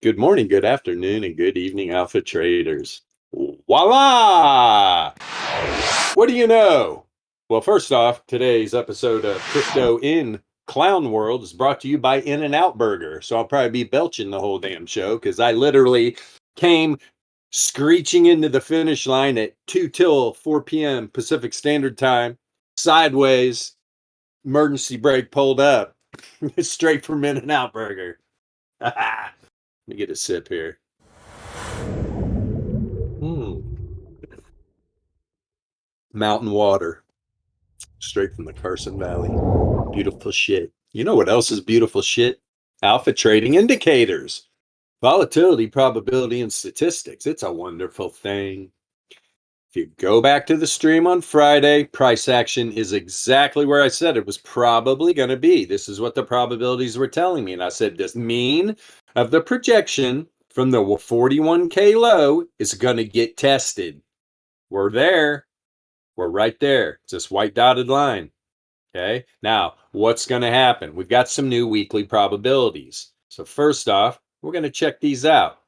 Good morning, good afternoon, and good evening, Alpha Traders. Voila! What do you know? Well, first off, today's episode of Crypto in Clown World is brought to you by In-N-Out Burger. So I'll probably be belching the whole damn show because I literally came screeching into the finish line at 2 till 4 p.m. Pacific Standard Time, sideways, emergency brake pulled up, straight from In-N-Out Burger. Let me get a sip here. Hmm. Mountain water, straight from the Carson Valley. Beautiful shit. You know what else is beautiful shit? Alpha trading indicators, volatility, probability, and statistics. It's a wonderful thing. If you go back to the stream on Friday, price action is exactly where I said it was probably going to be. This is what the probabilities were telling me. And I said, this mean of the projection from the 41K low is going to get tested. We're there. We're right there. It's this white dotted line. Okay. Now, what's going to happen? We've got some new weekly probabilities. So first off, we're going to check these out.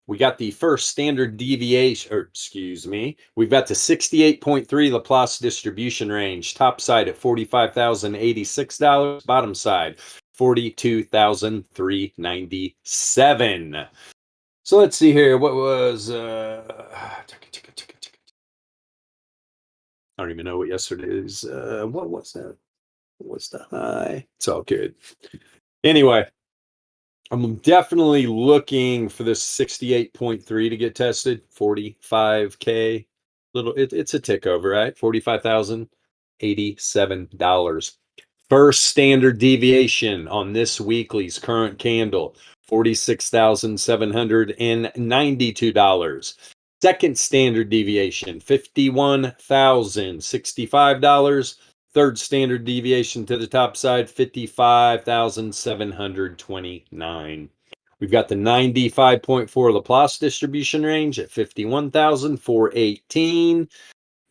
We got the first standard deviation, or excuse me, we've got the 68.3 Laplace distribution range, top side at $45,086, bottom side $42,397. So let's see here. What was I don't even know what yesterday's what was that? What was the high? It's all good. Anyway, I'm definitely looking for this 68.3 to get tested. 45K. It's a tick over, right? $45,087. First standard deviation on this weekly's current candle, $46,792. Second standard deviation, $51,065. Third standard deviation to the top side, 55,729. We've got the 95.4 Laplace distribution range at 51,418.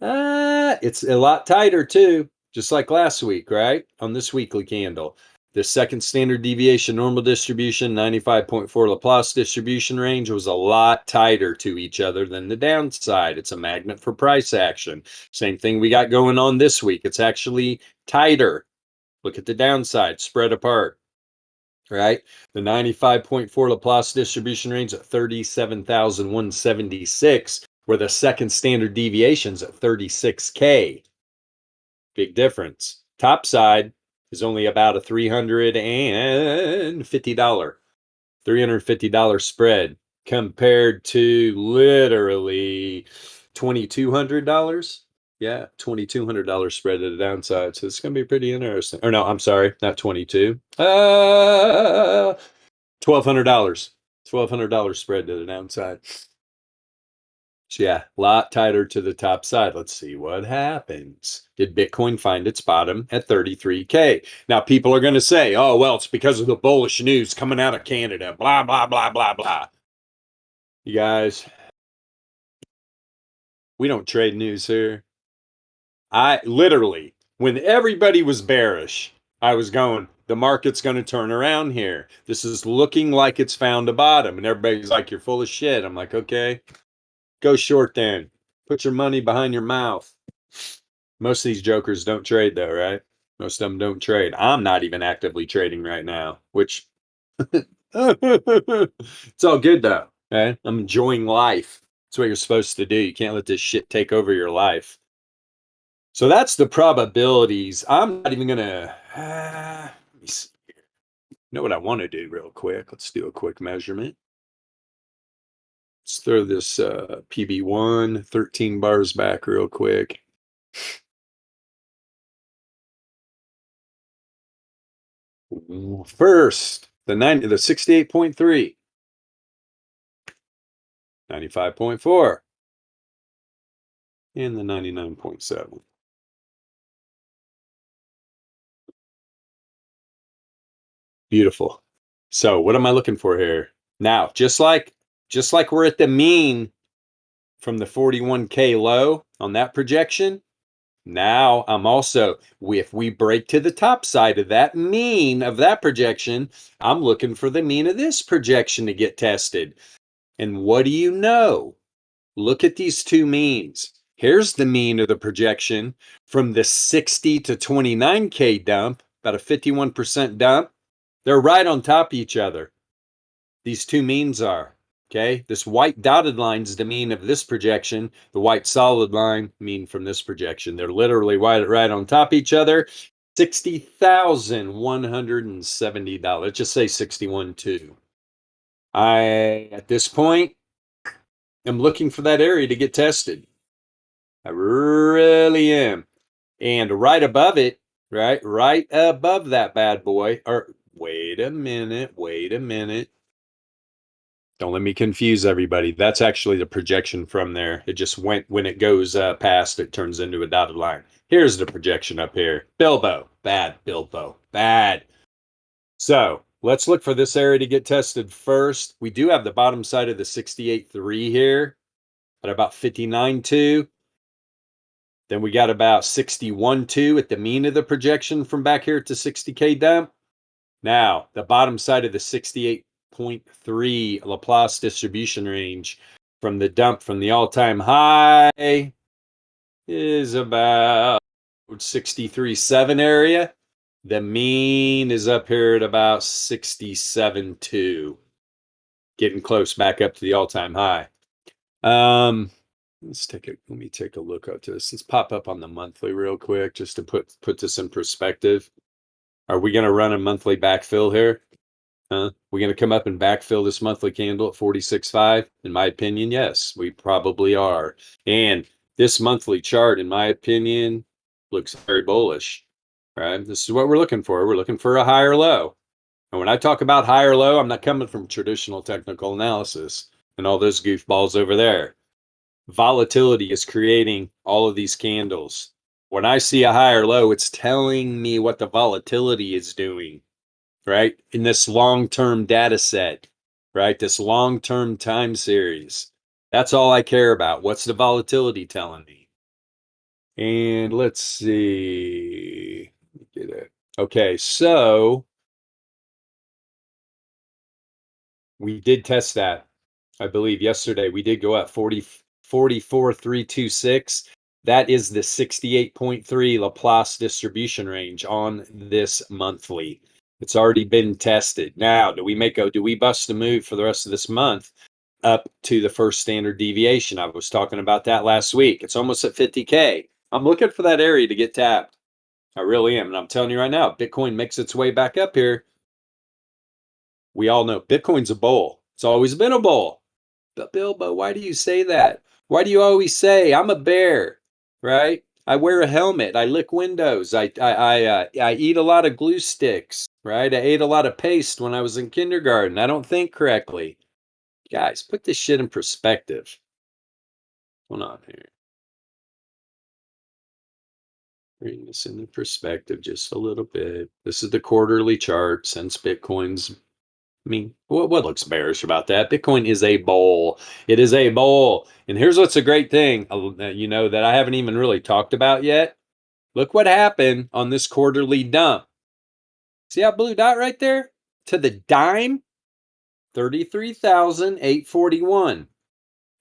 It's a lot tighter too, just like last week, right? On this weekly candle. The second standard deviation normal distribution, 95.4 Laplace distribution range, was a lot tighter to each other than the downside. It's a magnet for price action. Same thing we got going on this week. It's actually tighter. Look at the downside, spread apart, right? The 95.4 Laplace distribution range at 37,176, where the second standard deviation's at 36K. Big difference. Top side is only about a $350 spread compared to literally $2,200. Yeah, $2,200 spread to the downside. So it's going to be pretty interesting. Or no, I'm sorry, not 22. $1,200. $1,200 spread to the downside. So yeah, a lot tighter to the top side. Let's see what happens. Did Bitcoin find its bottom at 33K? Now, people are going to say, oh, well, it's because of the bullish news coming out of Canada. Blah, blah, blah, blah, blah. You guys, we don't trade news here. I literally, when everybody was bearish, I was going, the market's going to turn around here. This is looking like it's found a bottom. And everybody's like, you're full of shit. I'm like, okay, go short then. Put your money behind your mouth. Most of these jokers don't trade though, right? Most of them don't trade. I'm not even actively trading right now, which it's all good though. Okay? I'm enjoying life. That's what you're supposed to do. You can't let this shit take over your life. So that's the probabilities. I'm not even gonna let me see here. You know what I want to do real quick? Let's do a quick measurement. Let's throw this PB1 13 bars back real quick. First, the 68.3, 95.4, and the 99.7. Beautiful. So what am I looking for here? Now, just like we're at the mean from the 41K low on that projection, Now I'm also, if we break to the top side of that mean of that projection, I'm looking for the mean of this projection to get tested. And what do you know? Look at these two means. Here's the mean of the projection from the 60 to 29K dump, about a 51% dump. They're right on top of each other. These two means are, okay? This white dotted line is the mean of this projection. The white solid line, mean from this projection. They're literally right on top of each other. $60,170. Let's just say 61.2. At this point, am looking for that area to get tested. I really am. And right above it, right above that bad boy, or wait a minute. Don't let me confuse everybody. That's actually the projection from there. It just went, when it goes past, it turns into a dotted line. Here's the projection up here. Bilbo. Bad, Bilbo. Bad. So let's look for this area to get tested first. We do have the bottom side of the 68.3 here at about 59.2. Then we got about 61.2 at the mean of the projection from back here to 60K dump. Now, the bottom side of the 68.3 Laplace distribution range from the dump from the all-time high is about 63.7 area. The mean is up here at about 67.2, getting close back up to the all-time high. Let me take a look at this. Let's pop up on the monthly real quick just to put this in perspective. Are we going to run a monthly backfill here? Huh? We're going to come up and backfill this monthly candle at 46.5? In my opinion, yes, we probably are. And this monthly chart, in my opinion, looks very bullish. Right? This is what we're looking for. We're looking for a higher low. And when I talk about higher low, I'm not coming from traditional technical analysis and all those goofballs over there. Volatility is creating all of these candles. When I see a higher low, it's telling me what the volatility is doing, right? In this long-term data set, right? This long-term time series. That's all I care about. What's the volatility telling me? And let's see. Get it. Okay, so we did test that. I believe yesterday we did go up 44,326. That is the 68.3 Laplace distribution range on this monthly. It's already been tested. Now, do we bust a move for the rest of this month up to the first standard deviation? I was talking about that last week. It's almost at 50K. I'm looking for that area to get tapped. I really am. And I'm telling you right now, Bitcoin makes its way back up here. We all know Bitcoin's a bull. It's always been a bull. But Bilbo, why do you say that? Why do you always say I'm a bear? Right? I wear a helmet. I lick windows. I eat a lot of glue sticks. Right? I ate a lot of paste when I was in kindergarten. I don't think correctly. Guys, put this shit in perspective. Hold on here. Bring this into perspective just a little bit. This is the quarterly chart since Bitcoin's. I mean, what looks bearish about that? Bitcoin is a bull. It is a bull. And here's what's a great thing, that I haven't even really talked about yet. Look what happened on this quarterly dump. See that blue dot right there? To the dime, 33,841.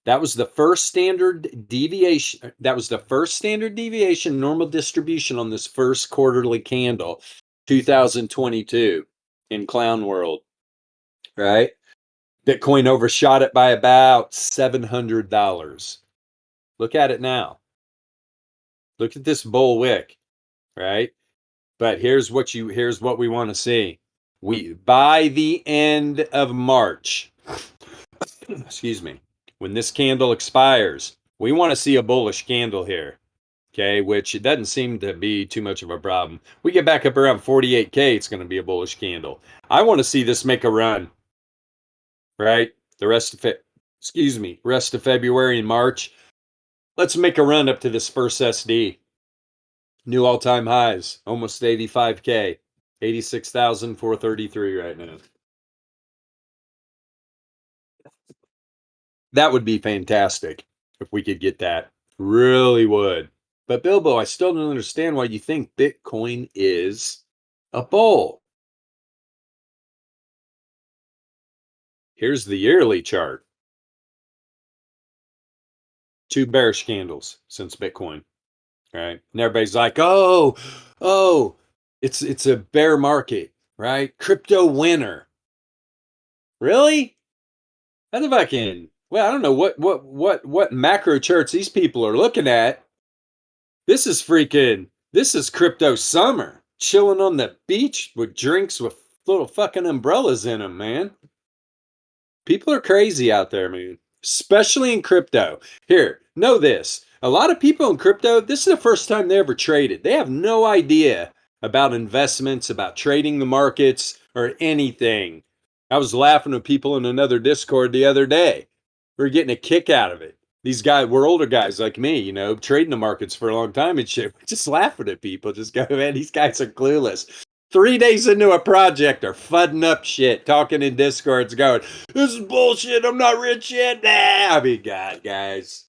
That was the first standard deviation. That was the first standard deviation normal distribution on this first quarterly candle, 2022 in Clown World, right? Bitcoin overshot it by about $700. Look at it now. Look at this bull wick, right? But here's what we want to see. By the end of March, excuse me, when this candle expires, we want to see a bullish candle here. Okay, which it doesn't seem to be too much of a problem. We get back up around 48K, it's going to be a bullish candle. I want to see this make a run, right? The rest of it, rest of February and March. Let's make a run up to this first SD. New all-time highs, almost 85K, 86,433 right now. That would be fantastic if we could get that. Really would. But Bilbo, I still don't understand why you think Bitcoin is a bull. Here's the yearly chart. 2 bearish candles since Bitcoin, right? And everybody's like, oh, it's a bear market, right? Crypto winner. Really? That's a fucking, well, I don't know what macro charts these people are looking at. This is crypto summer. Chilling on the beach with drinks with little fucking umbrellas in them, man. People are crazy out there, man, especially in crypto. Here, know this. A lot of people in crypto, this is the first time they ever traded. They have no idea about investments, about trading the markets, or anything. I was laughing with people in another Discord the other day. We are getting a kick out of it. These guys, we're older guys like me, trading the markets for a long time and shit. We're just laughing at people. Just go, man, these guys are clueless. 3 days into a project are fudding up shit, talking in Discords, going, "This is bullshit. I'm not rich yet." Nah, I mean, God, guys,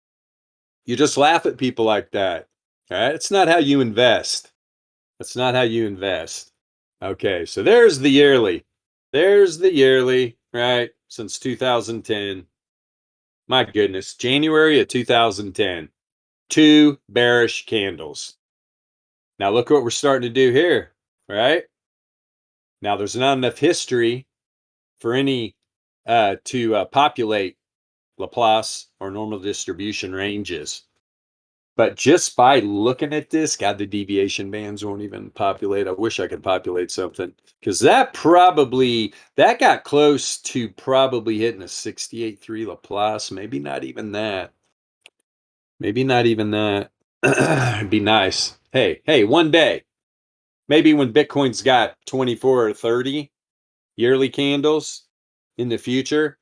you just laugh at people like that. All right, it's not how you invest. That's not how you invest. Okay, so there's the yearly. There's the yearly, right? Since 2010. My goodness, January of 2010. 2 bearish candles. Now look what we're starting to do here, right? Now there's not enough history for any to populate Laplace or normal distribution ranges. But just by looking at this, God, the deviation bands won't even populate. I wish I could populate something because that got close to probably hitting a 68.3 Laplace. Maybe not even that. Maybe not even that. It'd be nice. Hey, one day, maybe when Bitcoin's got 24 or 30 yearly candles in the future,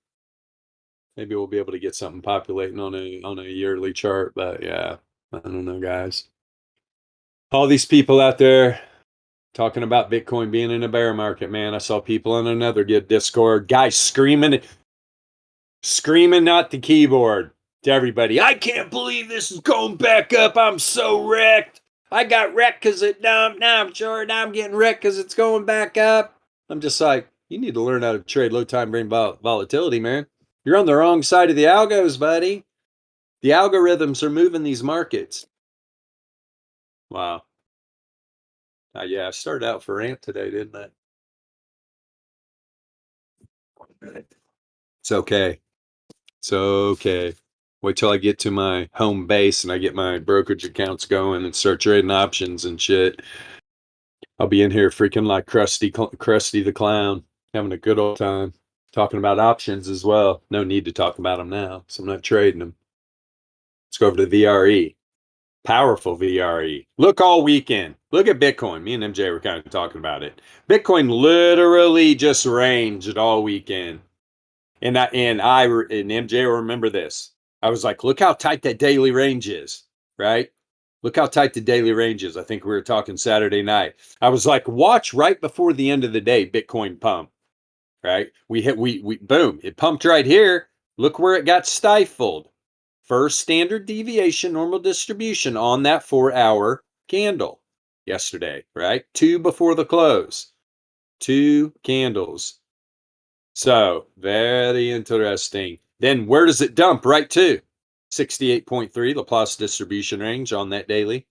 maybe we'll be able to get something populating on a yearly chart. But yeah, I don't know, guys. All these people out there talking about Bitcoin being in a bear market, man. I saw people on another Discord, guys screaming at the keyboard to everybody. I can't believe this is going back up. I'm so wrecked. I got wrecked because it dumped. Now I'm short. Now I'm getting wrecked because it's going back up. I'm just like, you need to learn how to trade low time frame volatility, man. You're on the wrong side of the algos, buddy. The algorithms are moving these markets. Wow. Yeah, I started out for rant today, didn't I? It's okay. It's okay. Wait till I get to my home base and I get my brokerage accounts going and start trading options and shit. I'll be in here freaking like Krusty the Clown, having a good old time talking about options as well. No need to talk about them now, so I'm not trading them. Let's go over to VRE. Powerful VRE. Look all weekend. Look at Bitcoin. Me and MJ were kind of talking about it. Bitcoin literally just ranged all weekend. And MJ will remember this. I was like, look how tight that daily range is, right? Look how tight the daily range is. I think we were talking Saturday night. I was like, watch right before the end of the day, Bitcoin pump, right? We boom, it pumped right here. Look where it got stifled. First standard deviation, normal distribution on that 4-hour candle yesterday, right? 2 before the close. 2 candles. So very interesting. Then where does it dump right to? 68.3 Laplace distribution range on that daily.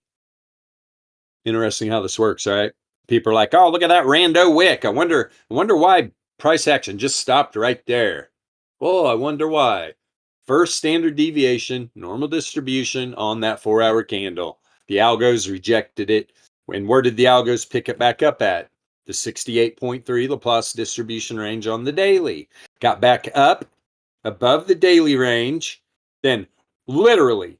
Interesting how this works, right? People are like, oh, look at that rando wick. I wonder why price action just stopped right there. Oh, I wonder why. First standard deviation, normal distribution on that 4-hour candle. The algos rejected it. And where did the algos pick it back up at? The 68.3 Laplace distribution range on the daily. Got back up above the daily range. Then literally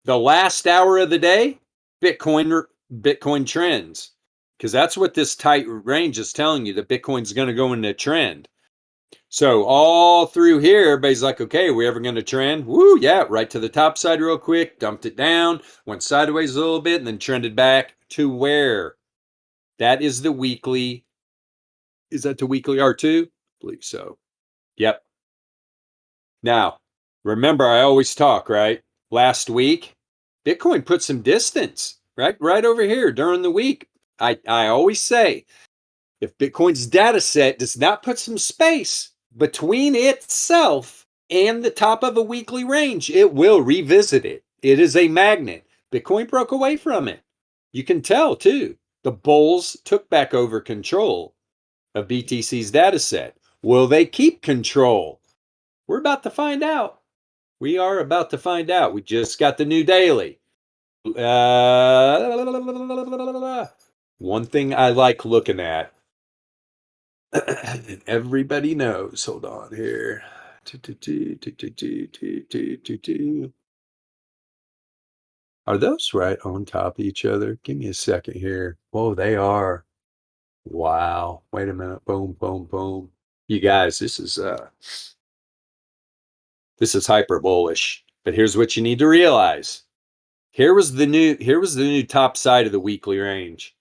the last hour of the day, Bitcoin trends. Because that's what this tight range is telling you, that Bitcoin's going to go into a trend. So all through here, everybody's like, okay, are we ever going to trend? Woo, yeah, right to the top side real quick, dumped it down, went sideways a little bit, and then trended back to where? That is the weekly. Is that the weekly R2? I believe so. Yep. Now, remember, I always talk, right? Last week, Bitcoin put some distance, right over here during the week. I always say, if Bitcoin's data set does not put some space between itself and the top of a weekly range, it will revisit it. It is a magnet. Bitcoin broke away from it. You can tell too. The bulls took back over control of BTC's data set. Will they keep control? We're about to find out. We are about to find out. We just got the new daily. One thing I like looking at, and everybody knows. Hold on here. Are those right on top of each other? Give me a second here. Whoa, they are. Wow. Wait a minute. Boom, boom, boom. You guys, this is hyper bullish. But here's what you need to realize. Here was the new top side of the weekly range.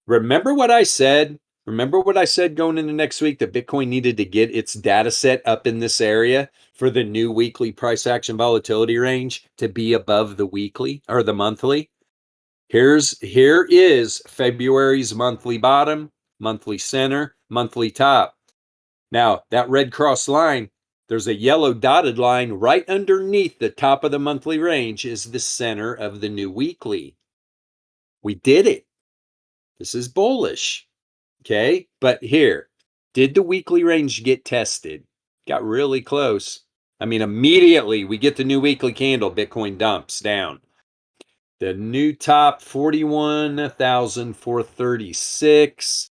Remember what I said? Remember what I said going into next week, that Bitcoin needed to get its data set up in this area for the new weekly price action volatility range to be above the weekly or the monthly? Here is February's monthly bottom, monthly center, monthly top. Now, that red cross line, there's a yellow dotted line right underneath the top of the monthly range is the center of the new weekly. We did it. This is bullish. Okay, but here, did the weekly range get tested? Got really close. I mean, immediately we get the new weekly candle, Bitcoin dumps down. The new top, 41,436.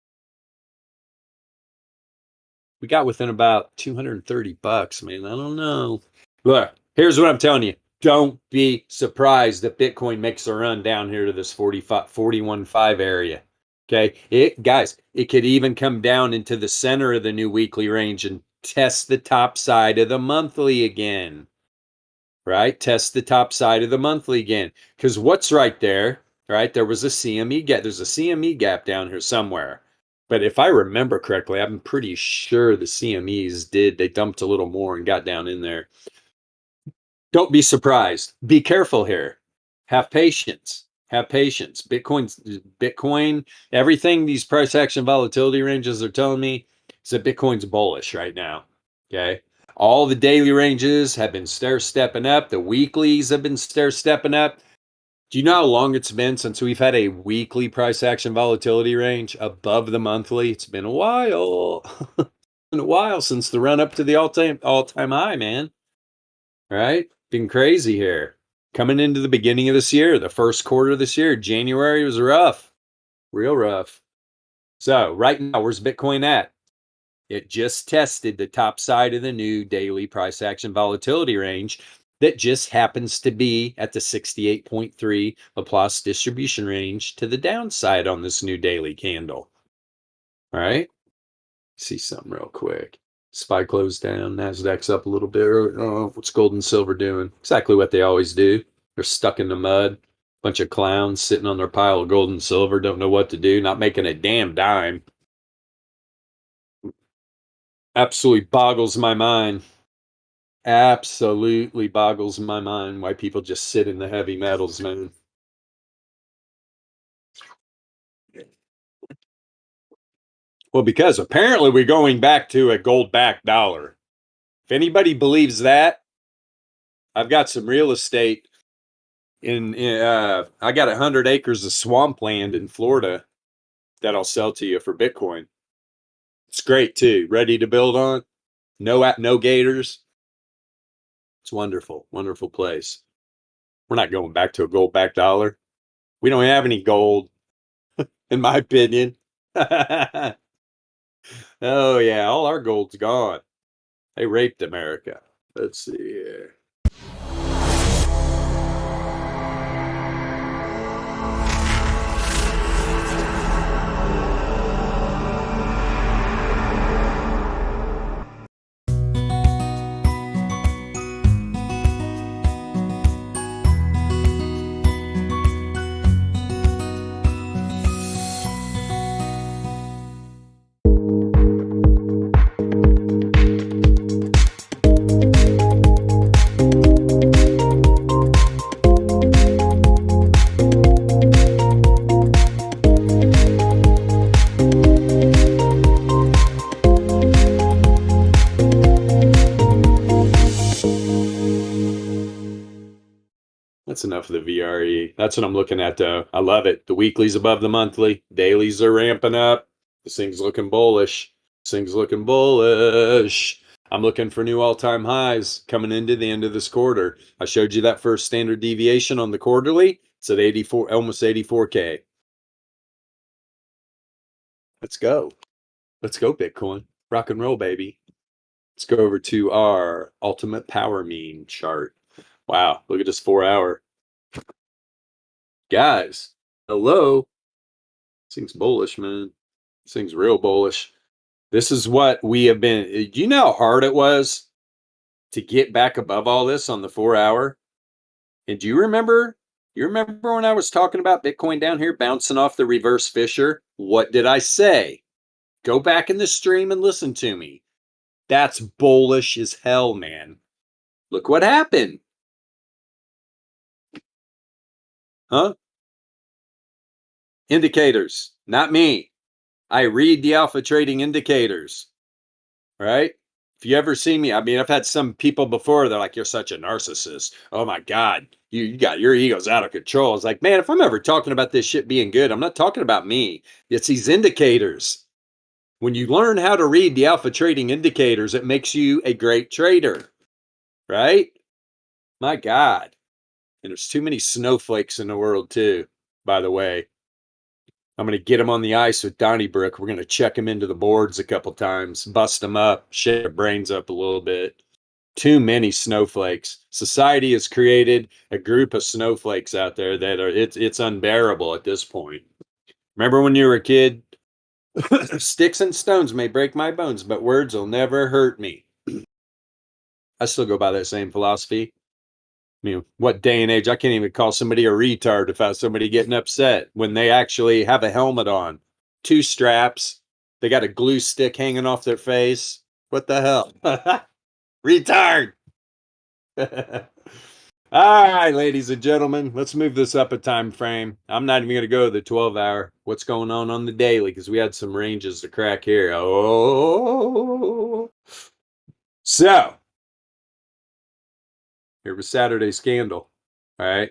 We got within about 230 bucks, man. I don't know. Look, here's what I'm telling you. Don't be surprised if Bitcoin makes a run down here to this 41.5 area. Okay, guys, it could even come down into the center of the new weekly range and test the top side of the monthly again. Right? Test the top side of the monthly again. Because what's right there? Right? There was a CME gap. There's a CME gap down here somewhere. But if I remember correctly, I'm pretty sure the CMEs they dumped a little more and got down in there. Don't be surprised. Be careful here. Have patience. Have patience. Bitcoin, everything these price action volatility ranges are telling me is that Bitcoin's bullish right now. Okay. All the daily ranges have been stair-stepping up. The weeklies have been stair-stepping up. Do you know how long it's been since we've had a weekly price action volatility range above the monthly? It's been a while. It's been a while since the run up to the all-time high, man. Right? Been crazy here. Coming into the beginning of this year, the first quarter of this year, January was rough. Real rough. So right now, where's Bitcoin at? It just tested the top side of the new daily price action volatility range that just happens to be at the 68.3 Laplace distribution range to the downside on this new daily candle. All right. See something real quick. SPY closed down. Nasdaq's up a little bit. Oh, what's gold and silver doing? Exactly what they always do. They're stuck in the mud. Bunch of clowns sitting on their pile of gold and silver. Don't know what to do. Not making a damn dime. Absolutely boggles my mind. Absolutely boggles my mind why people just sit in the heavy metals, man. Well, because apparently we're going back to a gold-backed dollar. If anybody believes that, I've got some real estate I got 100 acres of swampland in Florida that I'll sell to you for Bitcoin. It's great too. Ready to build on. No gators. It's wonderful, wonderful place. We're not going back to a gold-backed dollar. We don't have any gold, in my opinion. Oh yeah, all our gold's gone. They raped America. Let's see here. That's enough of the VRE. That's what I'm looking at, though. I love it. The weekly's above the monthly. Dailies are ramping up. This thing's looking bullish. This thing's looking bullish. I'm looking for new all-time highs coming into the end of this quarter. I showed you that first standard deviation on the quarterly. It's at 84, almost 84K. Let's go. Let's go, Bitcoin. Rock and roll, baby. Let's go over to our ultimate power mean chart. Wow, look at this 4 hour. Guys, hello. This thing's bullish, man. This thing's real bullish. This is what we have been. Do you know how hard it was to get back above all this on the 4 hour? And do you remember? You remember when I was talking about Bitcoin down here bouncing off the reverse Fisher? What did I say? Go back in the stream and listen to me. That's bullish as hell, man. Look what happened. Huh? Indicators, not me. I read the alpha trading indicators, right? If you ever see me, I mean, I've had some people before, they're like, you're such a narcissist. Oh my God, you got your ego's out of control. It's like, man, if I'm ever talking about this shit being good, I'm not talking about me. It's these indicators. When you learn how to read the alpha trading indicators, it makes you a great trader, right? My God. And there's too many snowflakes in the world, too, by the way. I'm going to get him on the ice with Donnybrook. We're going to check him into the boards a couple times, bust him up, shake their brains up a little bit. Too many snowflakes. Society has created a group of snowflakes out there that are it's unbearable at this point. Remember when you were a kid? Sticks and stones may break my bones, but words will never hurt me. I still go by that same philosophy. I mean, what day and age? I can't even call somebody a retard if I have somebody getting upset when they actually have a helmet on, two straps, they got a glue stick hanging off their face. What the hell? Retard! All right, ladies and gentlemen, let's move this up a time frame. I'm not even going to go to the 12-hour. What's going on the daily? Because we had some ranges to crack here. Oh, so here was Saturday's candle. All right.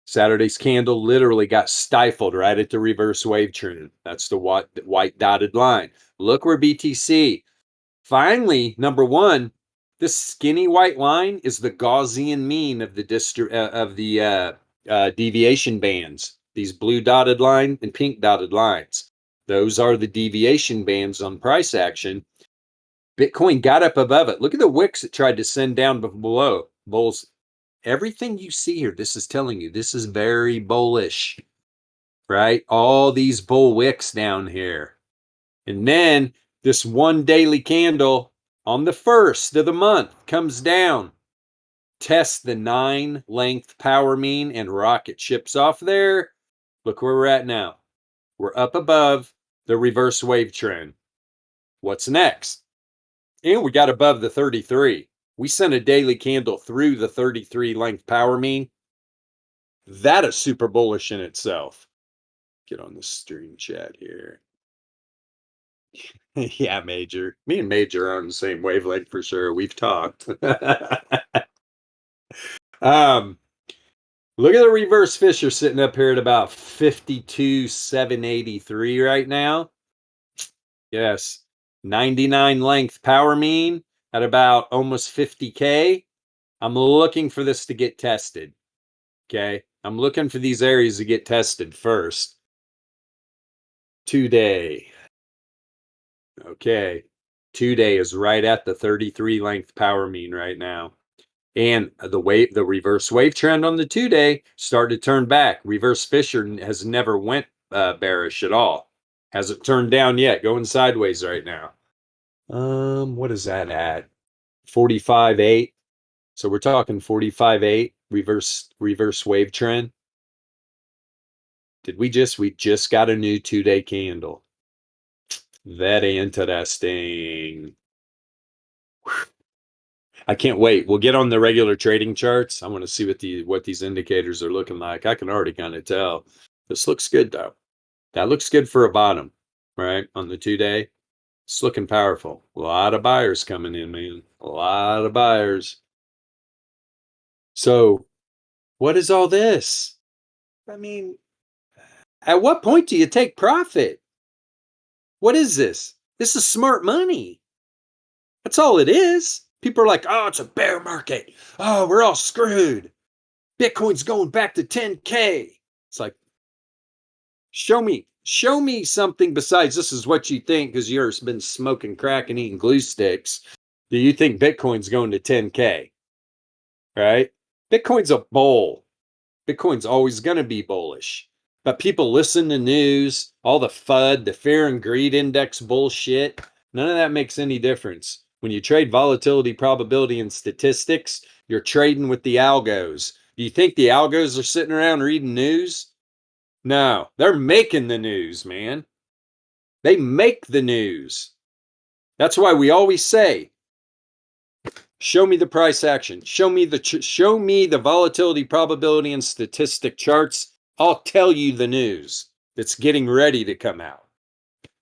Saturday's candle literally got stifled right at the reverse wave trend. That's the white dotted line. Look where BTC. Finally, number one, this skinny white line is the Gaussian mean of the deviation bands. These blue dotted line and pink dotted lines. Those are the deviation bands on price action. Bitcoin got up above it. Look at the wicks it tried to send down below. Bulls. Everything you see here, this is telling you this is very bullish, right? All these bull wicks down here. And then this one daily candle on the first of the month comes down, tests the 9 length power mean and rocket ships off there. Look where we're at now. We're up above the reverse wave trend. What's next? And we got above the 33. We sent a daily candle through the 33 length power mean. That is super bullish in itself. Get on the stream chat here. Yeah, Major. Me and Major are on the same wavelength for sure. We've talked. Look at the reverse Fisher sitting up here at about 52,783 right now. Yes. 99 length power mean at about almost 50K. I'm looking for this to get tested. Okay. I'm looking for these areas to get tested first. Today. Okay. Today is right at the 33 length power mean right now. And the reverse wave trend on the 2-day started to turn back. Reverse Fisher has never went bearish at all. Hasn't turned down yet. Going sideways right now. What is that at? 45.8. So we're talking 45.8 reverse wave trend. We just got a new 2-day candle. Very interesting. I can't wait. We'll get on the regular trading charts. I want to see what these indicators are looking like. I can already kind of tell. This looks good though. That looks good for a bottom, right? On the 2-day. It's looking powerful. A lot of buyers coming in, man. A lot of buyers. So What is all this? I mean, at what point do you take profit? What is this? This is smart money. That's all it is. People are like, oh, it's a bear market. Oh, we're all screwed. Bitcoin's going back to 10K. It's like, show me something besides this is what you think because you've been smoking crack and eating glue sticks. Do you think Bitcoin's going to 10K? Right? Bitcoin's a bull. Bitcoin's always going to be bullish. But people listen to news, all the FUD, the fear and greed index bullshit. None of that makes any difference. When you trade volatility, probability, and statistics, you're trading with the algos. Do you think the algos are sitting around reading news? No, they're making the news, man. They make the news. That's why we always say, show me the price action. Show me the volatility, probability, and statistic charts. I'll tell you the news that's getting ready to come out.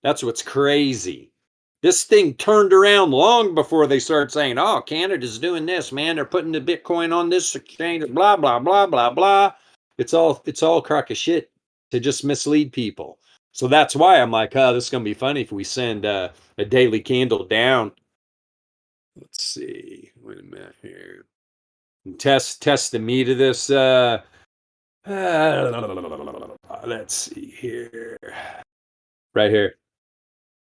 That's what's crazy. This thing turned around long before they started saying, oh, Canada's doing this, man. They're putting the Bitcoin on this exchange, blah, blah, blah, blah, blah. It's all crock of shit to just mislead people. So that's why I'm like, oh, this is going to be funny if we send a daily candle down. Let's see. Wait a minute here. Test the meat of this. Let's see here. Right here.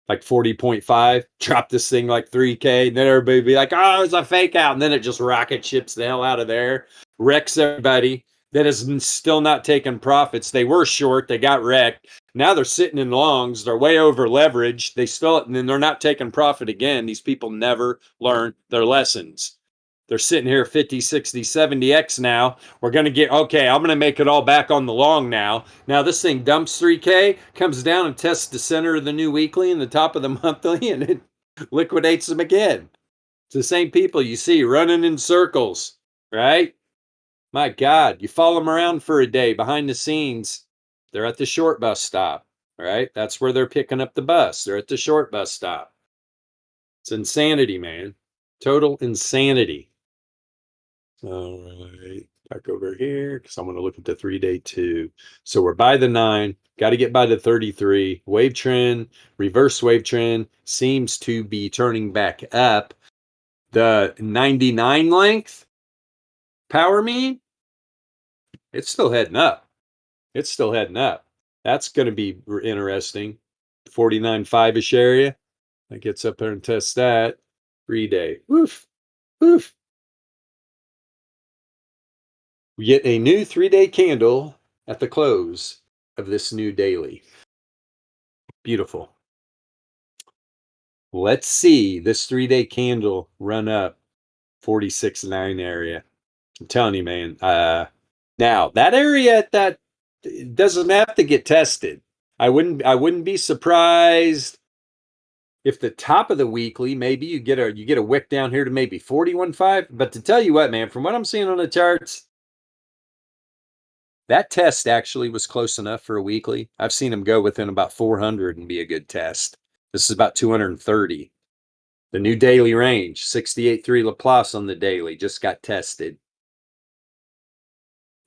Like 40.5. Drop this thing like 3K. And then everybody be like, oh, it's a fake out. And then it just rocket ships the hell out of there. Wrecks everybody. That is still not taking profits. They were short. They got wrecked. Now they're sitting in longs. They're way over leveraged. They still, and then they're not taking profit again. These people never learn their lessons. They're sitting here 50, 60, 70x now. We're going to get, okay, I'm going to make it all back on the long now. Now this thing dumps 3K, comes down and tests the center of the new weekly and the top of the monthly, and it liquidates them again. It's the same people you see running in circles, right? My God, you follow them around for a day behind the scenes. They're at the short bus stop, right? That's where they're picking up the bus. They're at the short bus stop. It's insanity, man. Total insanity. All right, back over here because I want to look at the 3-day too. So we're by the 9, got to get by the 33. Wave trend, reverse wave trend seems to be turning back up. The 99 length power mean, it's still heading up. It's still heading up. That's going to be interesting. 49.5-ish area. That gets up there and tests that. 3-day. Woof. Woof. We get a new 3-day candle at the close of this new daily. Beautiful. Let's see this 3-day candle run up 46.9 area. I'm telling you, man. Now that area that doesn't have to get tested. I wouldn't be surprised if the top of the weekly, maybe you get a wick down here to maybe 41.5. But to tell you what, man, from what I'm seeing on the charts, that test actually was close enough for a weekly. I've seen them go within about 400 and be a good test. This is about 230. The new daily range, 68.3 Laplace on the daily, just got tested.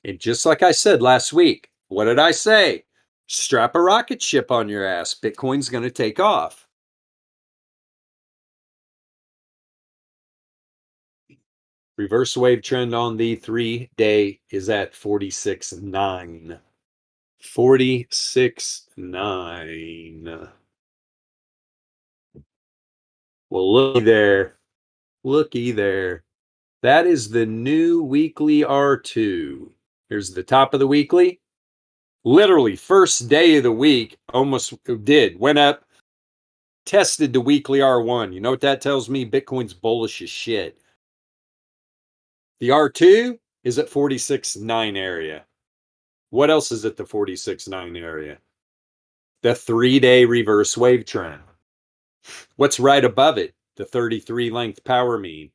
And just like I said last week, what did I say? Strap a rocket ship on your ass. Bitcoin's going to take off. Reverse wave trend on the 3-day is at 46.9. 46.9. Well, looky there. Looky there. That is the new weekly R2. Here's the top of the weekly. Literally, first day of the week, almost went up, tested the weekly R1. You know what that tells me? Bitcoin's bullish as shit. The R2 is at 46.9 area. What else is at the 46.9 area? The 3-day reverse wave trend. What's right above it? The 33 length power mean.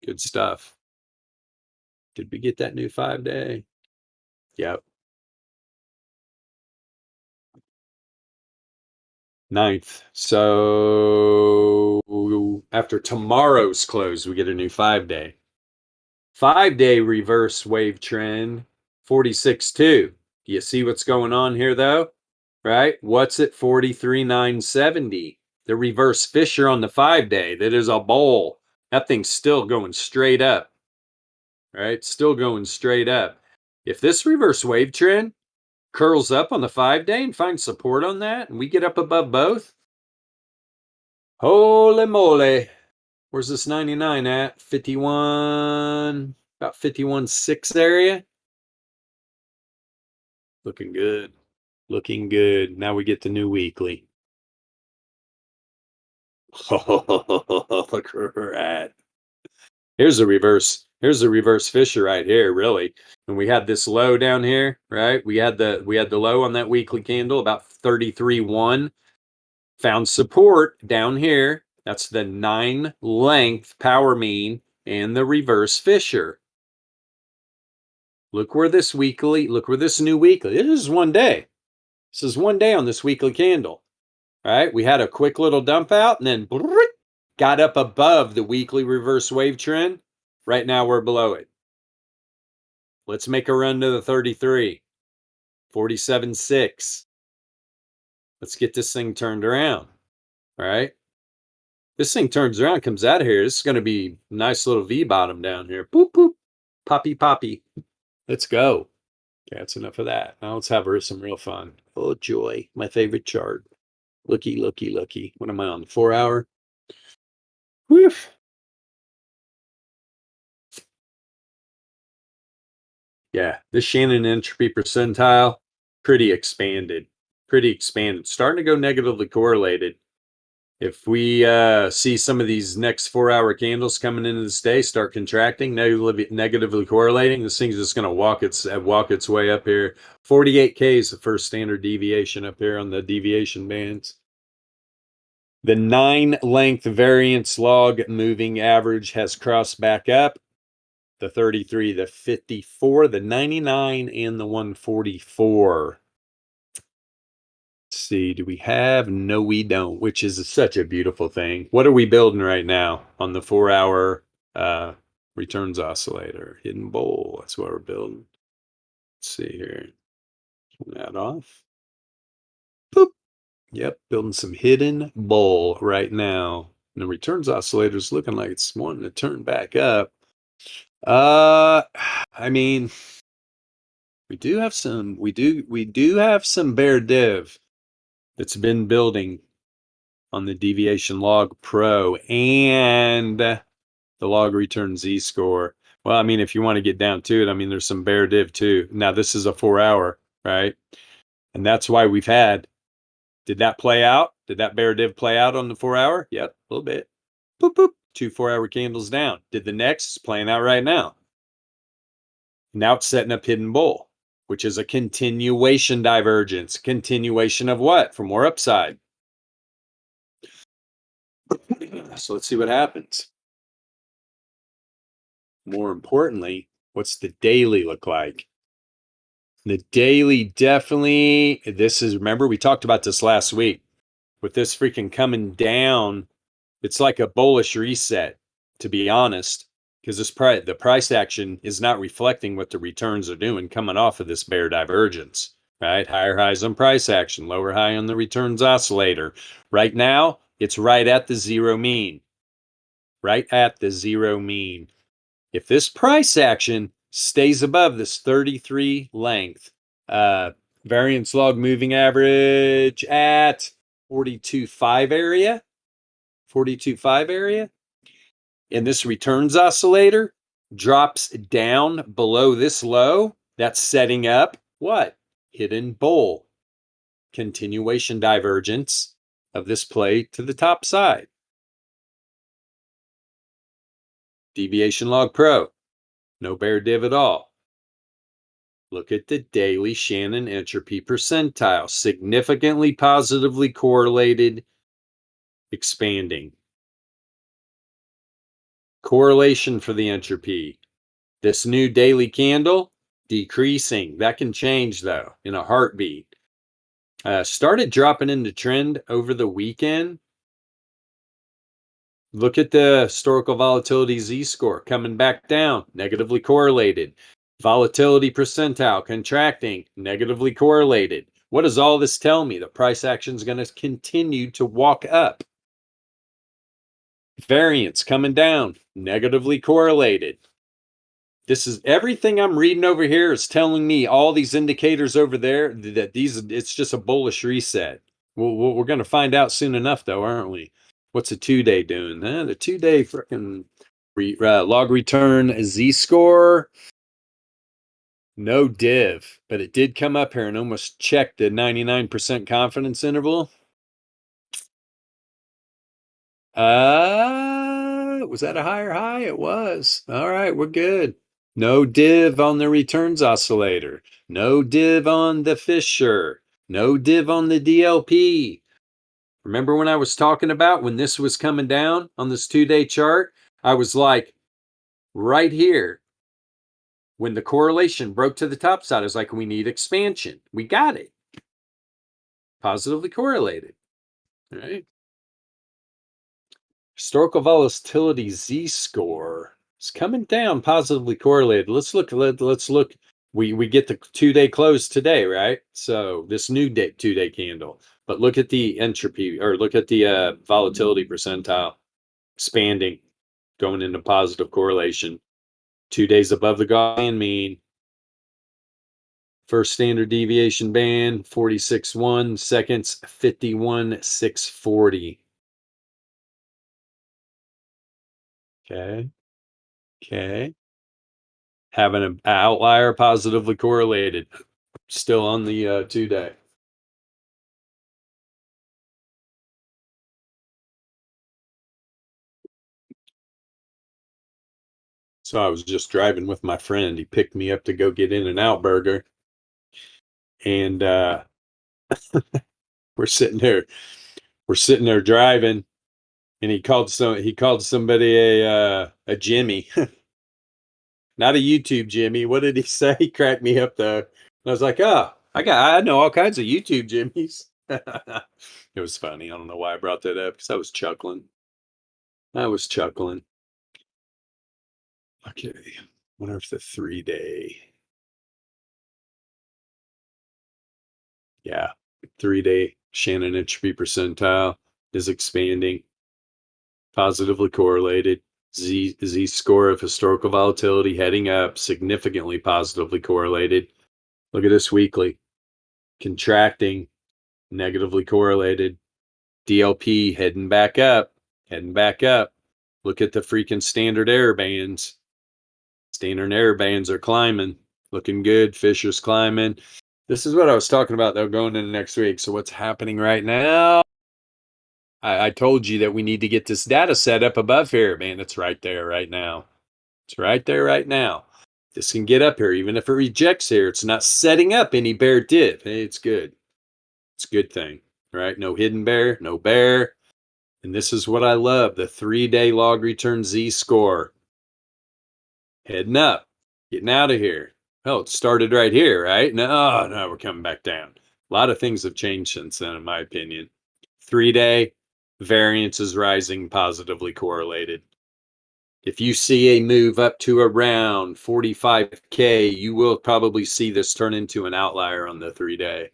Good stuff. Did we get that new 5-day? Yep. 9th. So after tomorrow's close, we get a new 5-day. 5-day reverse wave trend, 46.2. Do you see what's going on here though? Right? What's at 43,970? The reverse fissure on the 5-day. That is a bowl. That thing's still going straight up. Right? Still going straight up. If this reverse wave trend curls up on the 5-day and finds support on that, and we get up above both, holy moly. Where's this 99 at? 51, about 51.6 area. Looking good. Looking good. Now we get the new weekly. Oh, look where we're at. Here's a reverse. Here's a reverse fissure right here, really. And we had this low down here, right? We had the low on that weekly candle, about 33.1. Found support down here. That's the 9 length power mean and the reverse fissure. Look where this new weekly. This is one day. This is one day on this weekly candle. All right, we had a quick little dump out and then got up above the weekly reverse wave trend. Right now we're below it. Let's make a run to the 33, 47.6. Let's get this thing turned around. All right. This thing turns around, comes out of here. This is going to be a nice little V bottom down here. Boop, boop. Poppy, poppy. Let's go. Okay, that's enough of that. Now let's have some real fun. Oh, joy. My favorite chart. Looky, looky, looky. What am I on? 4 hour? Woof. Yeah, this Shannon entropy percentile, pretty expanded. Pretty expanded. Starting to go negatively correlated. If we see some of these next 4 hour candles coming into this day start contracting, negatively correlating, this thing's just going to walk its way up here. 48K is the first standard deviation up here on the deviation bands. The 9 length variance log moving average has crossed back up. The 33, the 54, the 99, and the 144. See, do we have? No, we don't, which is such a beautiful thing. What are we building right now on the 4 hour returns oscillator? Hidden bowl. That's what we're building. Let's see here. Turn that off. Boop. Yep, building some hidden bowl right now. And the returns oscillator is looking like it's wanting to turn back up. I mean, we do have some bear div that's been building on the deviation log pro and the log return z-score. Well, I mean, if you want to get down to it, I mean, there's some bear div too. Now this is a 4 hour, right? And that's why we've had, did that play out? Did that bear div play out on the 4 hour? Yep, a little bit. Boop, boop. 2 4 hour candles down. Did the next? It's playing out right now. Now it's setting up hidden bull, which is a continuation divergence. Continuation of what? For more upside. So let's see what happens. More importantly, what's the daily look like? The daily definitely, remember, we talked about this last week. With this freaking coming down, it's like a bullish reset, to be honest, because the price action is not reflecting what the returns are doing coming off of this bear divergence, right? Higher highs on price action, lower high on the returns oscillator. Right now, it's right at the zero mean. Right at the zero mean. If this price action stays above this 33 length variance log moving average at 42.5 area, 42.5 area, and this returns oscillator drops down below this low, that's setting up what? Hidden bull. Continuation divergence of this play to the top side. Deviation log pro. No bear div at all. Look at the daily Shannon entropy percentile. Significantly positively correlated, expanding. Correlation for the entropy. This new daily candle, decreasing. That can change, though, in a heartbeat. Started dropping into trend over the weekend. Look at the historical volatility z-score coming back down, negatively correlated. Volatility percentile contracting, negatively correlated. What does all this tell me? The price action is going to continue to walk up. Variance coming down, negatively correlated. This is everything I'm reading over here is telling me all these indicators over there that it's just a bullish reset. We're going to find out soon enough, though, aren't we? What's a 2-day doing? The 2-day freaking log return z-score. No div, but it did come up here and almost checked the 99% confidence interval. Was that a higher high? It was. All right, we're good. No div on the returns oscillator. No div on the Fisher. No div on the DLP. Remember when I was talking about when this was coming down on this 2-day chart? I was like, right here, when the correlation broke to the top side, I was like, we need expansion. We got it. Positively correlated. All right. Historical volatility z-score is coming down, positively correlated. Let's look. Let's look. We get the 2-day close today, right? So this new 2-day candle. But look at the entropy, or look at the volatility percentile expanding, going into positive correlation. 2 days above the Gaussian mean. First standard deviation band 46.1, seconds 51.640. Okay. Okay. Having an outlier positively correlated, still on the 2-day. So I was just driving with my friend. He picked me up to go get In-N-Out Burger, and we're sitting there. We're sitting there driving, and he called somebody a Jimmy, not a YouTube Jimmy. What did he say? He cracked me up though. And I was like, oh, I know all kinds of YouTube Jimmys. It was funny. I don't know why I brought that up because I was chuckling. I was chuckling. Okay. Wonder if the 3-day. Yeah. 3-day Shannon entropy percentile is expanding. Positively correlated. Z score of historical volatility heading up, significantly positively correlated. Look at this weekly. Contracting, negatively correlated. DLP heading back up, heading back up. Look at the freaking standard error bands. Standard error bands are climbing, looking good. Fisher's climbing. This is what I was talking about, though, going into next week. So what's happening right now? I told you that we need to get this data set up above here. Man, it's right there right now. It's right there right now. This can get up here. Even if it rejects here, it's not setting up any bear div. Hey, it's good. It's a good thing, right? No hidden bear, no bear. And this is what I love, the 3-day log return z-score. Heading up, getting out of here. Oh, it started right here, right? No, we're coming back down. A lot of things have changed since then, in my opinion. 3-day variance is rising, positively correlated. If you see a move up to around 45K, you will probably see this turn into an outlier on the 3-day.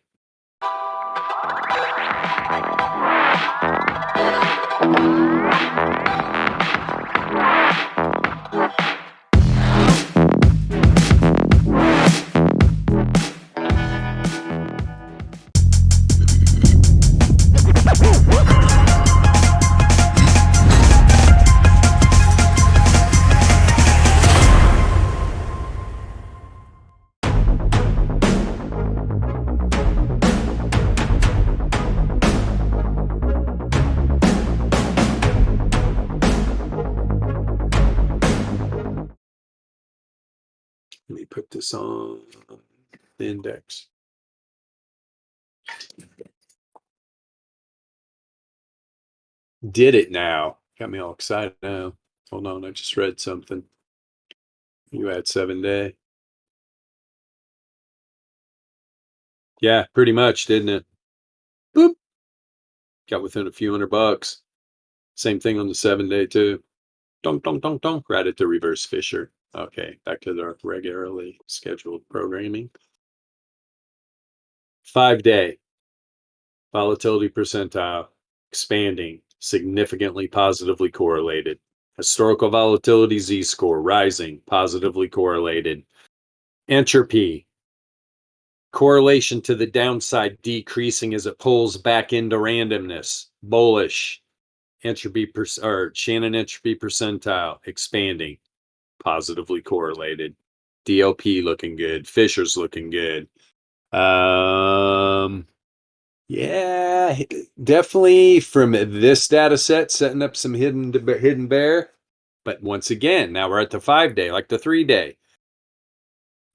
Let me put this on the index. Did it now. Got me all excited now. Hold on, I just read something. You had 7-day. Yeah, pretty much, didn't it? Boop. Got within a few $100. Same thing on the 7-day too. Dunk, dunk, dunk, dunk, right at the reverse Fisher. Okay, back to the regularly scheduled programming. 5-day volatility percentile expanding, significantly positively correlated. Historical volatility Z score rising, positively correlated. Entropy correlation to the downside decreasing as it pulls back into randomness, bullish. Entropy or Shannon entropy percentile expanding, positively correlated. DLP looking good. Fisher's looking good. Yeah, definitely from this data set, setting up some hidden bear. But once again, now we're at the 5-day, like the 3-day.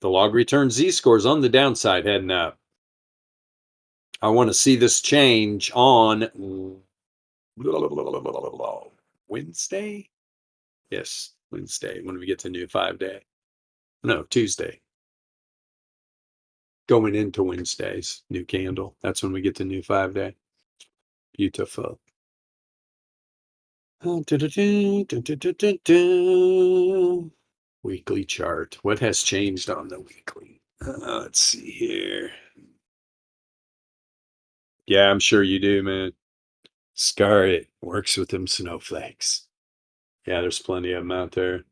The log return Z scores on the downside heading up. I want to see this change on Wednesday. Yes, Wednesday, when we get to new 5-day. No, Tuesday. Going into Wednesday's new candle. That's when we get to new 5-day. Beautiful. Weekly chart. What has changed on the weekly? Let's see here. Yeah, I'm sure you do, man. Scarlet works with them snowflakes. Yeah, there's plenty of them out there.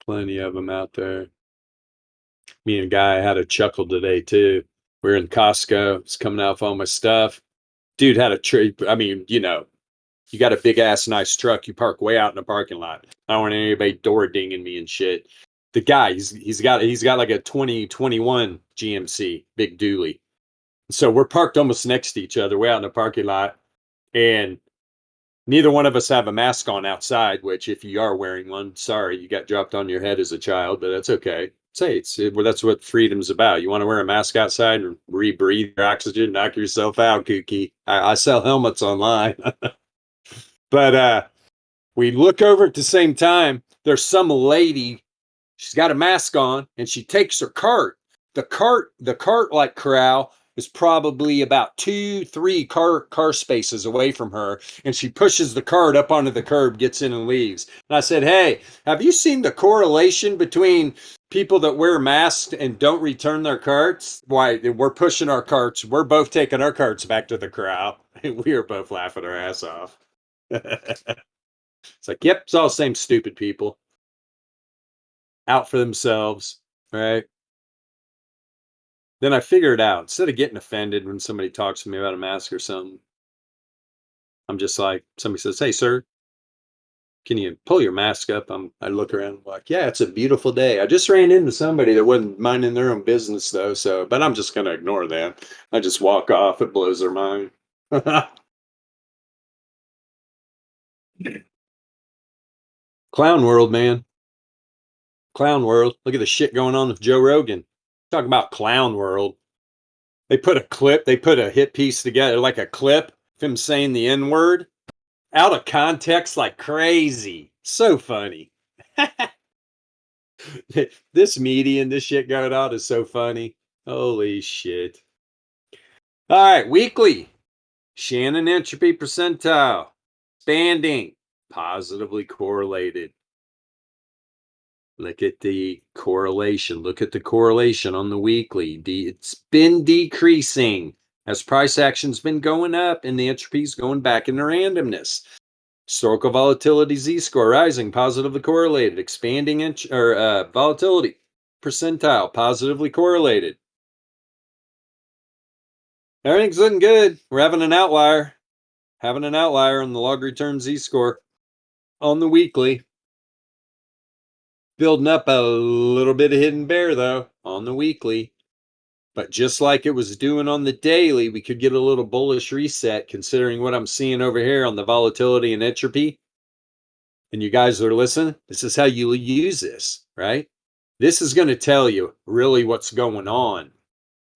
Plenty of them out there. Me and a guy had a chuckle today too. We're in Costco. It's coming out with all my stuff. Dude had a trip. I mean, you got a big ass nice truck. You park way out in the parking lot. I don't want anybody door dinging me and shit. The guy, he's got like a 2021 GMC big dually. So we're parked almost next to each other, way out in the parking lot, and neither one of us have a mask on outside. Which, if you are wearing one, sorry, you got dropped on your head as a child, but that's okay. Say well, that's what freedom's about. You want to wear a mask outside and rebreathe your oxygen, knock yourself out, kooky. I sell helmets online. But we look over at the same time. There's some lady. She's got a mask on, and she takes her cart. The cart like corral is probably about 2-3 car spaces away from her, and she pushes the cart up onto the curb, gets in, and leaves. And I said, "Hey, have you seen the correlation between people that wear masks and don't return their carts? Why, we're pushing our carts. We're both taking our carts back to the corral." And we were both laughing our ass off. It's like, yep, it's all the same stupid people out for themselves, right? Then I figure it out. Instead of getting offended when somebody talks to me about a mask or something, I'm just like, somebody says, "Hey, sir, can you pull your mask up?" I look around, like, yeah, it's a beautiful day. I just ran into somebody that wasn't minding their own business though, but I'm just gonna ignore them. I just walk off. It blows their mind. Clown world, man. Clown world. Look at the shit going on with Joe Rogan. Talk about clown world. They put a hit piece together, like a clip of him saying the N word out of context like crazy. So funny. This media and this shit going on is so funny. Holy shit. All right, weekly. Shannon entropy percentile. Expanding. Positively correlated. Look at the correlation. Look at the correlation on the weekly. It's been decreasing as price action's been going up and the entropy's going back into randomness. Historical volatility Z-score rising, positively correlated. Expanding volatility percentile, positively correlated. Everything's looking good. We're having an outlier. Having an outlier on the log return Z-score on the weekly. Building up a little bit of hidden bear, though, on the weekly. But just like it was doing on the daily, we could get a little bullish reset considering what I'm seeing over here on the volatility and entropy. And you guys are listening. This is how you use this, right? This is going to tell you really what's going on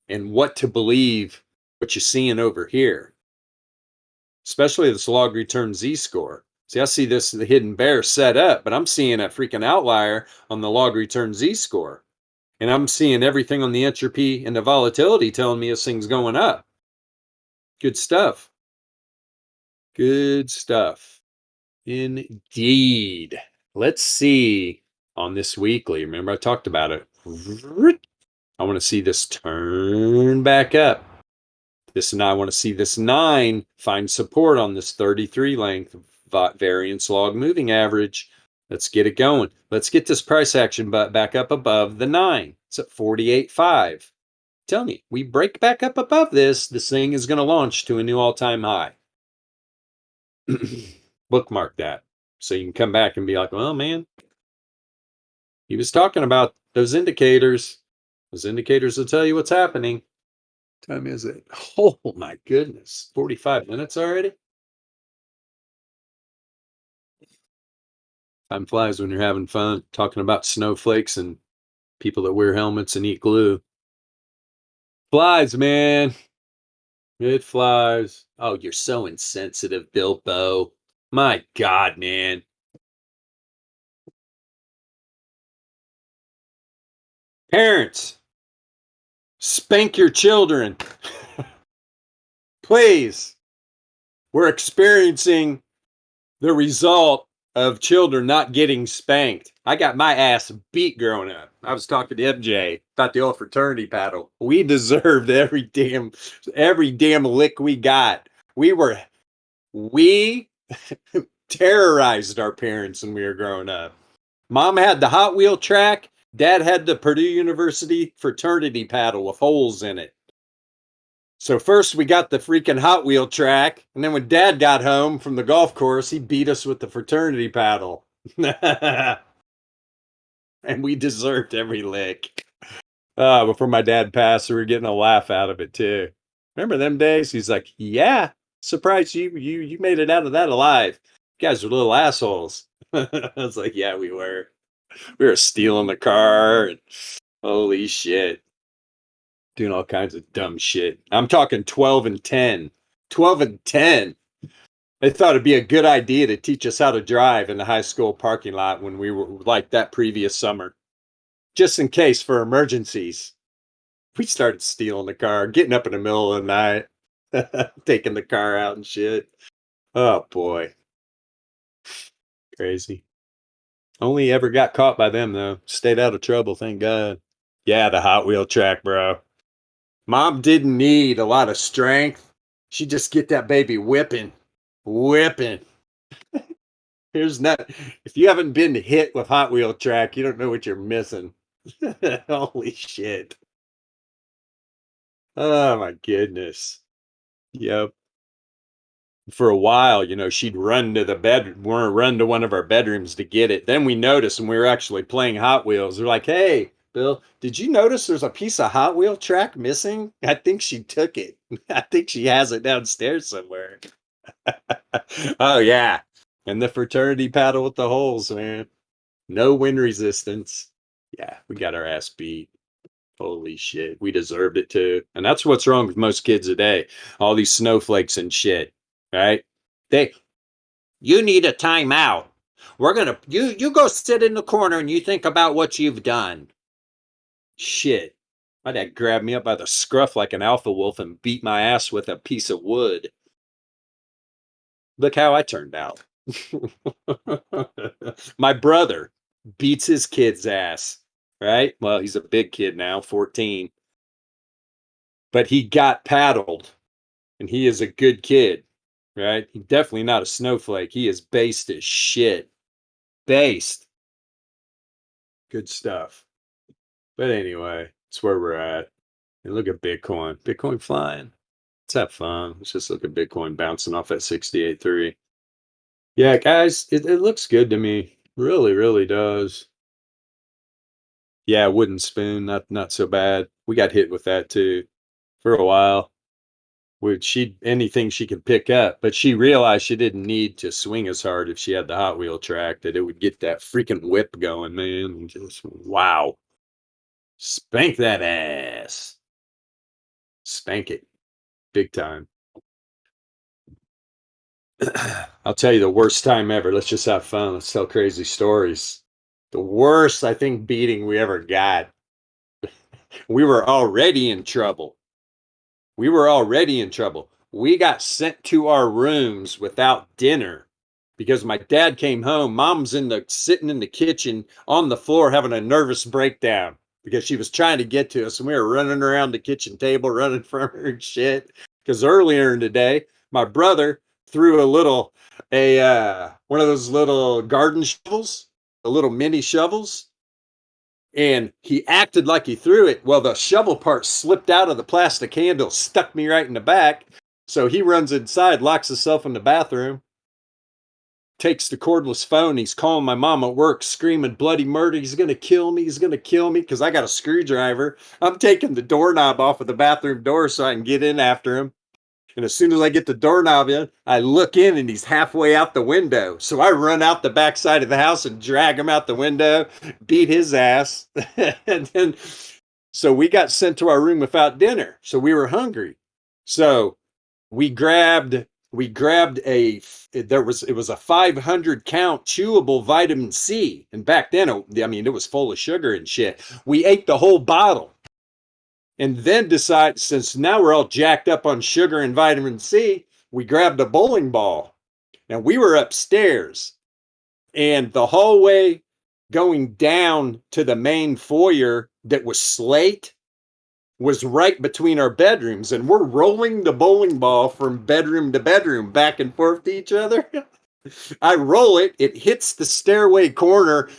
and what to believe, what you're seeing over here, especially this log return Z score. See, I see this the hidden bear set up, but I'm seeing a freaking outlier on the log return Z score. And I'm seeing everything on the entropy and the volatility telling me this thing's going up. Good stuff. Good stuff. Indeed. Let's see on this weekly. Remember, I talked about it. I want to see this turn back up. This and I want to see this 9 find support on this 33 length variance log moving average. Let's get it going. Let's get this price action back up above the 9. It's at 48.5. Tell me, we break back up above this thing is going to launch to a new all-time high. Bookmark that so you can come back and be like, well, man, he was talking about those indicators. Those indicators will tell you what's happening. What time is it? Oh my goodness, 45 minutes already? Time flies when you're having fun talking about snowflakes and people that wear helmets and eat glue. Flies, man. It flies. Oh, you're so insensitive, Bilbo. My God, man. Parents, spank your children. Please. We're experiencing the result of children not getting spanked. I got my ass beat growing up. I was talking to MJ about the old fraternity paddle. We deserved every damn lick we got. We terrorized our parents when we were growing up. Mom had the Hot Wheel track. Dad had the Purdue University fraternity paddle with holes in it. So first we got the freaking Hot Wheel track, and then when Dad got home from the golf course, he beat us with the fraternity paddle. And we deserved every lick. Before my dad passed, we were getting a laugh out of it too. Remember them days? He's like, "Yeah, surprised you made it out of that alive. You guys are little assholes." I was like, "Yeah, we were. We were stealing the car and holy shit, doing all kinds of dumb shit." I'm talking 12 and 10. 12 and 10. They thought it'd be a good idea to teach us how to drive in the high school parking lot when we were like that previous summer, just in case for emergencies. We started stealing the car, getting up in the middle of the night, taking the car out and shit. Oh boy, crazy. Only ever got caught by them though. Stayed out of trouble, thank God. Yeah, the Hot Wheel track, bro. Mom didn't need a lot of strength. She just get that baby whipping, whipping. Here's not. If you haven't been hit with Hot Wheel track, you don't know what you're missing. Holy shit! Oh my goodness. Yep. For a while, she'd run to one of our bedrooms to get it. Then we noticed, and we were actually playing Hot Wheels. We're like, "Hey, Bill, did you notice there's a piece of Hot Wheel track missing? I think she took it. I think she has it downstairs somewhere." Oh yeah, and the fraternity paddle with the holes, man. No wind resistance. Yeah, we got our ass beat. Holy shit, we deserved it too. And that's what's wrong with most kids today. All these snowflakes and shit, right? They You need a timeout. You go sit in the corner and you think about what you've done. Shit. My dad grabbed me up by the scruff like an alpha wolf and beat my ass with a piece of wood. Look how I turned out. My brother beats his kid's ass, right? Well, he's a big kid now, 14. But he got paddled and he is a good kid, right? He's definitely not a snowflake. He is based as shit. Based. Good stuff. But anyway, it's where we're at. And look at Bitcoin. Bitcoin flying. Let's have fun. Let's just look at Bitcoin bouncing off at 68.3. Yeah, guys, it looks good to me. Really, really does. Yeah, wooden spoon, not so bad. We got hit with that too for a while. Which she anything she could pick up, but she realized she didn't need to swing as hard if she had the Hot Wheel track, that it would get that freaking whip going, man. Just wow. Spank that ass. Spank it. Big time. I'll tell you the worst time ever. Let's just have fun. Let's tell crazy stories. The worst, I think, beating we ever got. We were already in trouble. We were already in trouble. we got sent to our rooms without dinner because my dad came home. Mom's sitting in the kitchen on the floor having a nervous breakdown because she was trying to get to us, and we were running around the kitchen table, running from her and shit. Because earlier in the day, my brother threw a one of those little garden shovels, the little mini shovels, and he acted like he threw it. Well, the shovel part slipped out of the plastic handle, stuck me right in the back. So he runs inside, locks himself in the bathroom, takes the cordless phone. He's calling my mom at work, screaming bloody murder. He's going to kill me. He's going to kill me because I got a screwdriver. I'm taking the doorknob off of the bathroom door so I can get in after him. And as soon as I get the doorknob in, I look in and he's halfway out the window. So I run out the backside of the house and drag him out the window, beat his ass. And then, so we got sent to our room without dinner. So we were hungry. So we grabbed it was a 500 count chewable vitamin C. And back then, it was full of sugar and shit. We ate the whole bottle and then decide, since now we're all jacked up on sugar and vitamin C, we grabbed a bowling ball. Now we were upstairs, and the hallway going down to the main foyer that was slate was right between our bedrooms, and we're rolling the bowling ball from bedroom to bedroom back and forth to each other. I roll it, it hits the stairway corner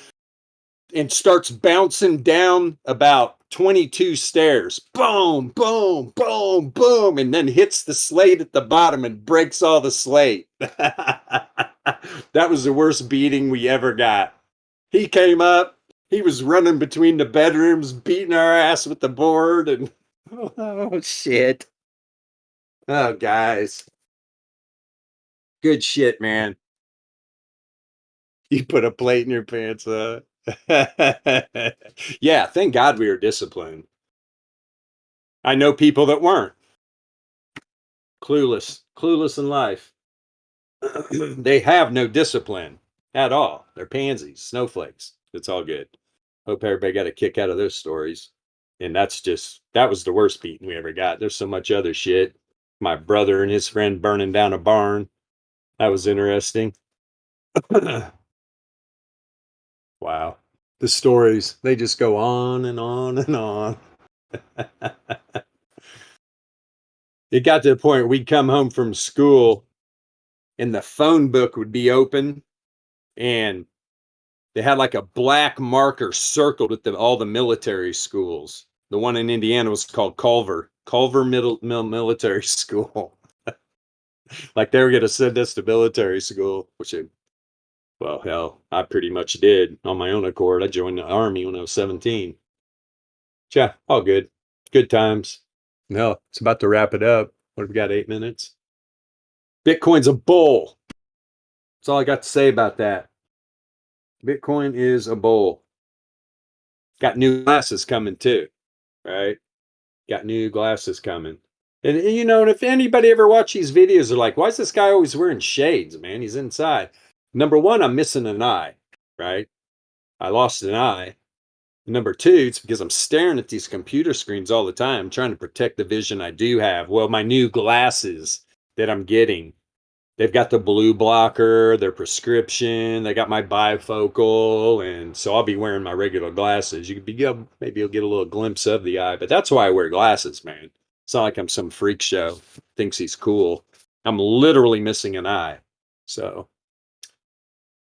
and starts bouncing down about 22 stairs. Boom, boom, boom, boom, and then hits the slate at the bottom and breaks all the slate. That was the worst beating we ever got. He came up, he was running between the bedrooms, beating our ass with the board, and oh, shit. Oh, guys. Good shit, man. You put a plate in your pants, yeah, thank God we were disciplined. I know people that weren't. Clueless in life. They have no discipline at all. They're pansies, snowflakes. It's all good. Hope everybody got a kick out of those stories. And that was the worst beating we ever got. There's so much other shit. My brother and his friend burning down a barn. That was interesting. Wow. The stories, they just go on and on and on. It got to the point we'd come home from school and the phone book would be open, and they had like a black marker circled at all the military schools. The one in Indiana was called Culver Military School. Like they were going to send us to military school, well, hell, I pretty much did on my own accord. I joined the Army when I was 17. Yeah, all good. Good times. No, it's about to wrap it up. What have we got, 8 minutes? Bitcoin's a bull. That's all I got to say about that. Bitcoin is a bull. Got new glasses coming too, right? Got new glasses coming. And and if anybody ever watch these videos, they're like, why is this guy always wearing shades, man? He's inside. Number one, I'm missing an eye, right? I lost an eye. Number two, it's because I'm staring at these computer screens all the time, trying to protect the vision I do have. Well, my new glasses that I'm getting, they've got the blue blocker, their prescription, they got my bifocal, and so I'll be wearing my regular glasses. Maybe you'll get a little glimpse of the eye, but that's why I wear glasses, man. It's not like I'm some freak show, thinks he's cool. I'm literally missing an eye. So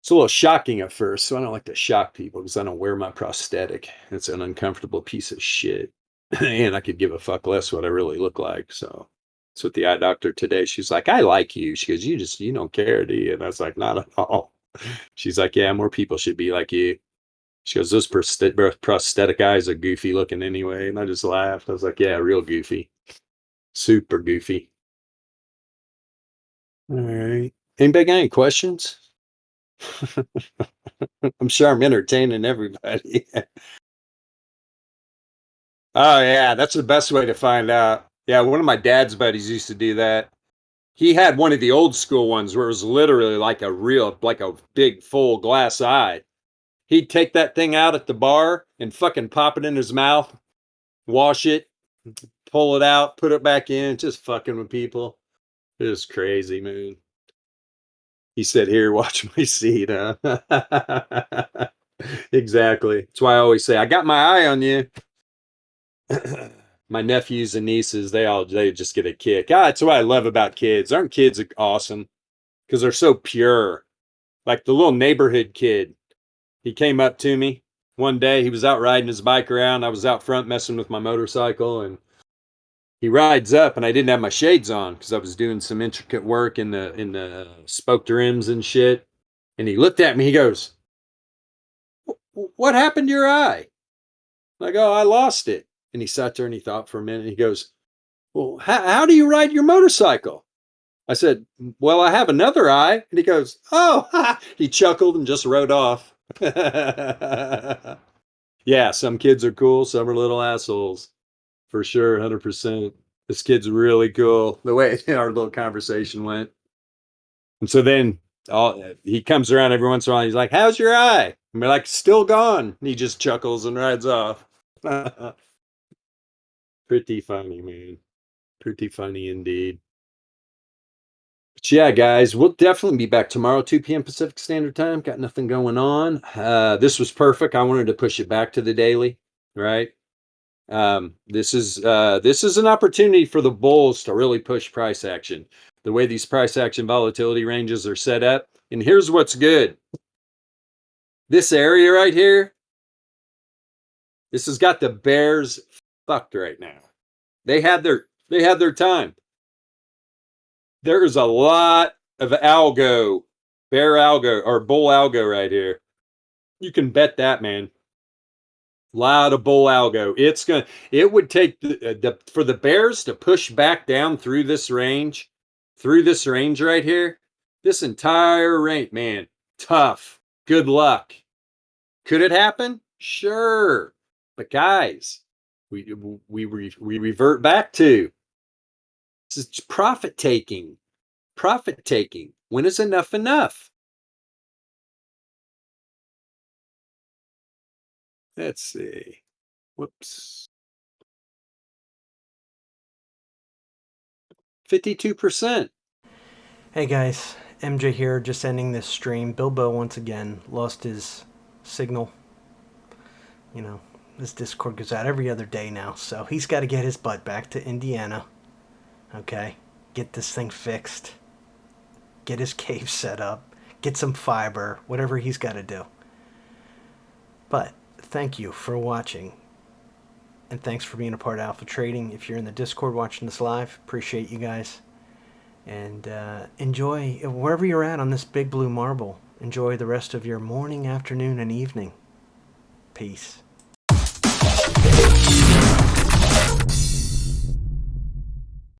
it's a little shocking at first, so I don't like to shock people because I don't wear my prosthetic. It's an uncomfortable piece of shit. And I could give a fuck less what I really look like. So it's with the eye doctor today. She's like, I like you. She goes, you don't care, do you? And I was like, not at all. She's like, yeah, more people should be like you. She goes, those prosthetic eyes are goofy looking anyway. And I just laughed. I was like, yeah, real goofy. Super goofy. All right. Anybody got any questions? I'm sure I'm entertaining everybody. Oh yeah, that's the best way to find out. Yeah, one of my dad's buddies used to do that. He had one of the old school ones where it was literally like a big full glass eye. He'd take that thing out at the bar and fucking pop it in his mouth, wash it, pull it out, put it back in, just fucking with people. It was crazy, man. He said, "Here, watch my seat, huh?" Exactly. That's why I always say, "I got my eye on you." My nephews and nieces, they just get a kick. That's what I love about kids. Aren't kids awesome? Because they're so pure. Like the little neighborhood kid. He came up to me one day. He was out riding his bike around. I was out front messing with my motorcycle, and he rides up, and I didn't have my shades on because I was doing some intricate work in the spoked rims and shit. And he looked at me. He goes, "What happened to your eye?" I go, "I lost it." And he sat there and he thought for a minute. And he goes, "Well, how do you ride your motorcycle?" I said, "Well, I have another eye." And he goes, "Oh," he chuckled and just rode off. Yeah, some kids are cool, some are little assholes. For sure, 100%. This kid's really cool. The way our little conversation went. And so then he comes around every once in a while. He's like, "How's your eye?" And we're like, "Still gone." And he just chuckles and rides off. Pretty funny, man. Pretty funny indeed. But yeah, guys, we'll definitely be back tomorrow, 2 p.m. Pacific Standard Time. Got nothing going on. This was perfect. I wanted to push it back to the daily, right? This is an opportunity for the bulls to really push price action. The way these price action volatility ranges are set up. And here's what's good. This area right here, this has got the bears fucked right now. They had their time. There is a lot of algo, bear algo or bull algo right here. You can bet that, man. Lot of bull algo. It would take for the bears to push back down through this range right here. This entire range, man, tough. Good luck. Could it happen? Sure. But guys, we revert back to this is profit taking. Profit taking. When is enough enough? Let's see. Whoops. 52%. Hey guys, MJ here, just ending this stream. Bilbo once again lost his signal. You know, this Discord goes out every other day now, so he's got to get his butt back to Indiana. Okay? Get this thing fixed. Get his cave set up. Get some fiber, whatever he's got to do. But thank you for watching. And thanks for being a part of Alpha Trading. If you're in the Discord watching this live, appreciate you guys. And enjoy wherever you're at on this big blue marble. Enjoy the rest of your morning, afternoon, and evening. Peace.